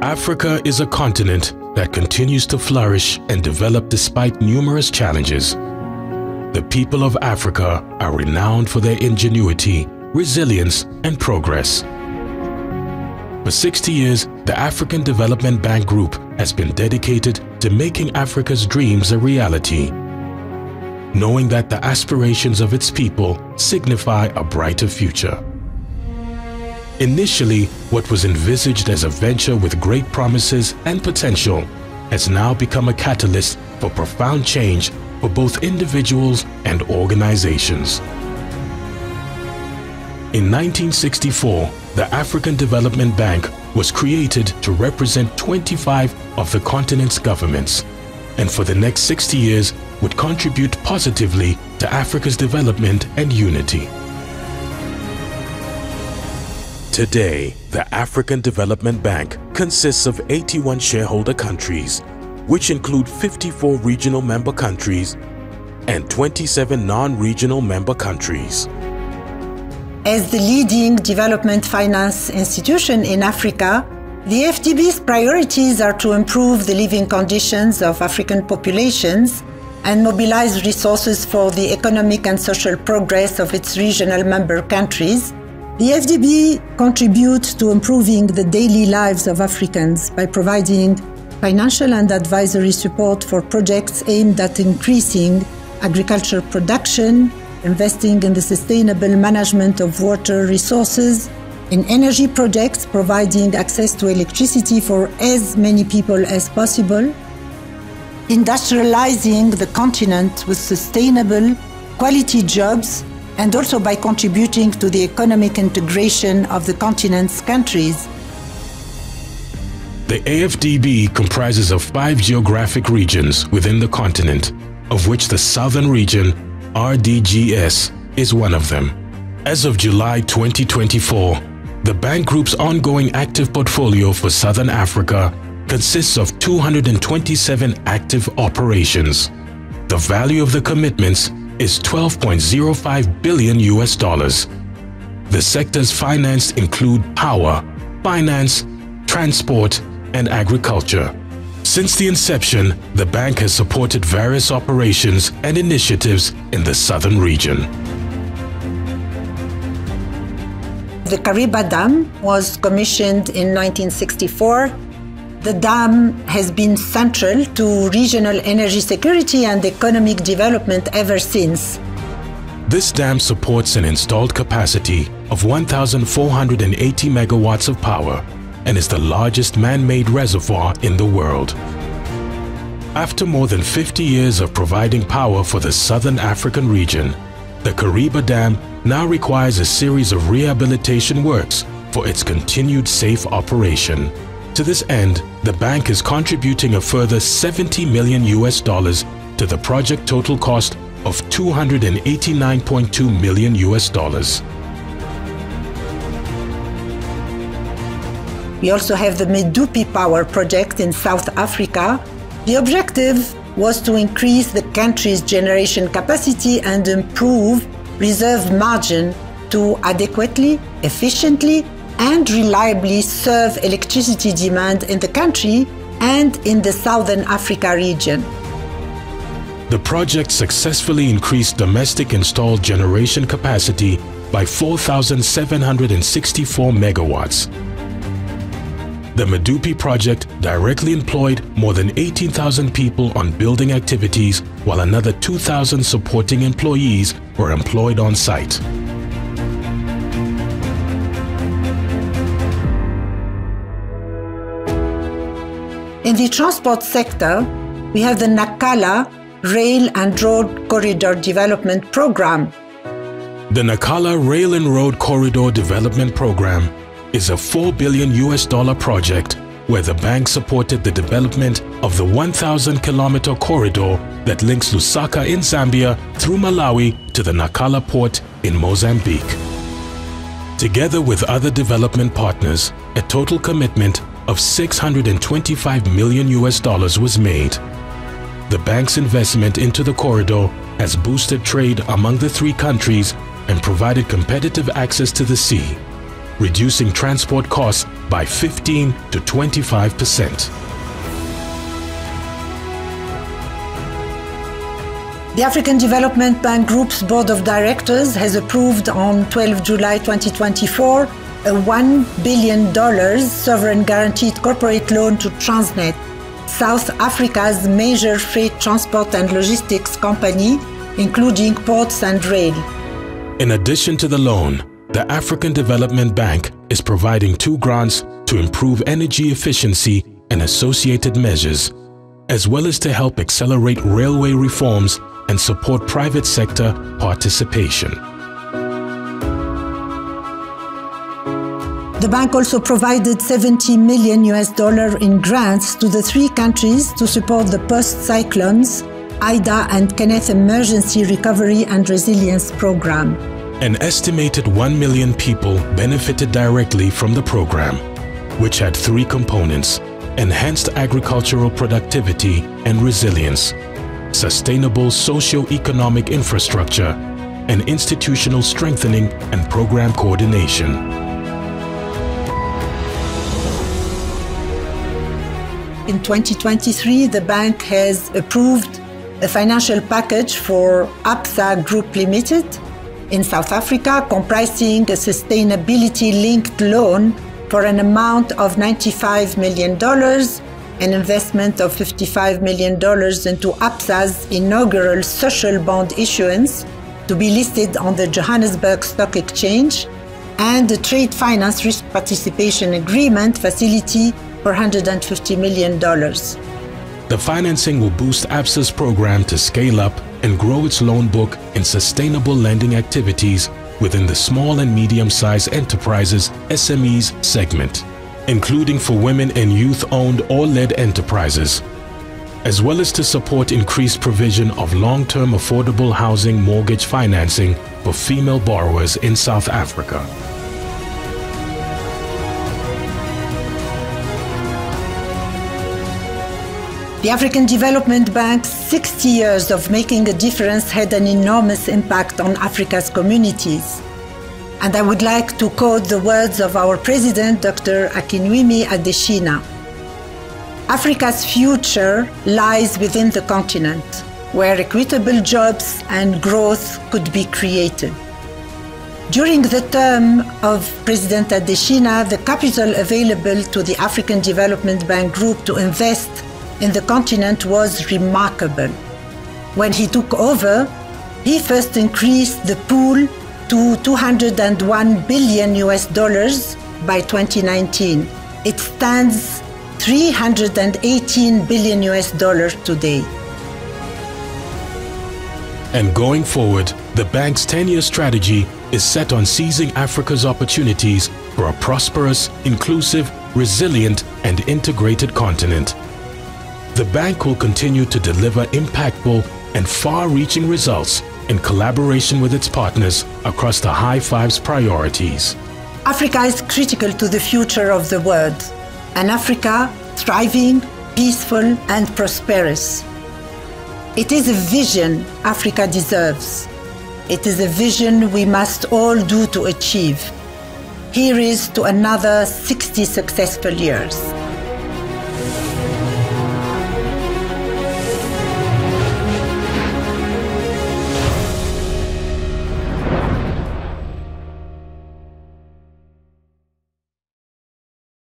Africa is a continent that continues to flourish and develop despite numerous challenges. The people of Africa are renowned for their ingenuity, resilience, and progress. For 60 years, the African Development Bank Group has been dedicated to making Africa's dreams a reality, knowing that the aspirations of its people signify a brighter future. Initially, what was envisaged as a venture with great promises and potential has now become a catalyst for profound change for both individuals and organizations. In 1964, the African Development Bank was created to represent 25 of the continent's governments, and for the next 60 years would contribute positively to Africa's development and unity. Today, the African Development Bank consists of 81 shareholder countries, which include 54 regional member countries and 27 non-regional member countries. As the leading development finance institution in Africa, the FDB's priorities are to improve the living conditions of African populations and mobilize resources for the economic and social progress of its regional member countries. The FDB contributes to improving the daily lives of Africans by providing financial and advisory support for projects aimed at increasing agricultural production, investing in the sustainable management of water resources, in energy projects providing access to electricity for as many people as possible, industrializing the continent with sustainable, quality jobs, and also by contributing to the economic integration of the continent's countries. The AFDB comprises of 5 geographic regions within the continent, of which the Southern Region, RDGS, is one of them. As of July 2024, the Bank Group's ongoing active portfolio for Southern Africa consists of 227 active operations. The value of the commitments is $12.05 billion. The sectors financed include power, finance, transport, and agriculture. Since the inception, the bank has supported various operations and initiatives in the Southern region. The Kariba Dam was commissioned in 1964. The dam has been central to regional energy security and economic development ever since. This dam supports an installed capacity of 1,480 megawatts of power and is the largest man-made reservoir in the world. After more than 50 years of providing power for the Southern African region, the Kariba Dam now requires a series of rehabilitation works for its continued safe operation. To this end, the bank is contributing a further $70 million to the project total cost of $289.2 million. We also have the Medupi Power Project in South Africa. The objective was to increase the country's generation capacity and improve reserve margin to adequately, efficiently, and reliably serve electricity demand in the country and in the Southern Africa region. The project successfully increased domestic installed generation capacity by 4,764 megawatts. The Medupi project directly employed more than 18,000 people on building activities, while another 2,000 supporting employees were employed on site. In the transport sector, we have the Nacala Rail and Road Corridor Development Program. The Nacala Rail and Road Corridor Development Program is a $4 billion project where the bank supported the development of the 1,000-kilometer corridor that links Lusaka in Zambia through Malawi to the Nacala port in Mozambique. Together with other development partners, a total commitment of $625 million was made. The bank's investment into the corridor has boosted trade among the 3 countries and provided competitive access to the sea. reducing transport costs by 15 to 25%. The African Development Bank Group's Board of Directors has approved on 12 July 2024 a $1 billion sovereign guaranteed corporate loan to Transnet, South Africa's major freight transport and logistics company, including ports and rail. In addition to the loan, the African Development Bank is providing 2 grants to improve energy efficiency and associated measures, as well as to help accelerate railway reforms and support private sector participation. The bank also provided $70 million in grants to the 3 countries to support the post-cyclones Ida and Kenneth Emergency Recovery and Resilience Program. An estimated 1 million people benefited directly from the program, which had 3 components: enhanced agricultural productivity and resilience, sustainable socio-economic infrastructure, and institutional strengthening and program coordination. In 2023, the bank has approved a financial package for Absa Group Limited in South Africa, comprising a sustainability-linked loan for an amount of $95 million, an investment of $55 million into Absa's inaugural social bond issuance to be listed on the Johannesburg Stock Exchange, and a trade finance risk participation agreement facility for $150 million. The financing will boost Absa's program to scale up and grow its loan book in sustainable lending activities within the small and medium-sized enterprises (SMEs) segment, including for women and youth-owned or led enterprises, as well as to support increased provision of long-term affordable housing mortgage financing for female borrowers in South Africa. The African Development Bank's 60 years of making a difference had an enormous impact on Africa's communities. And I would like to quote the words of our president, Dr. Akinwumi Adesina. Africa's future lies within the continent, where equitable jobs and growth could be created. During the term of President Adesina, the capital available to the African Development Bank Group to invest in the continent was remarkable. When he took over, he first increased the pool to $201 billion by 2019. It stands $318 billion today. And going forward, the bank's 10-year strategy is set on seizing Africa's opportunities for a prosperous, inclusive, resilient, and integrated continent. The bank will continue to deliver impactful and far-reaching results in collaboration with its partners across the High Five's priorities. Africa is critical to the future of the world, an Africa thriving, peaceful, and prosperous. It is a vision Africa deserves. It is a vision we must all do to achieve. Here is to another 60 successful years.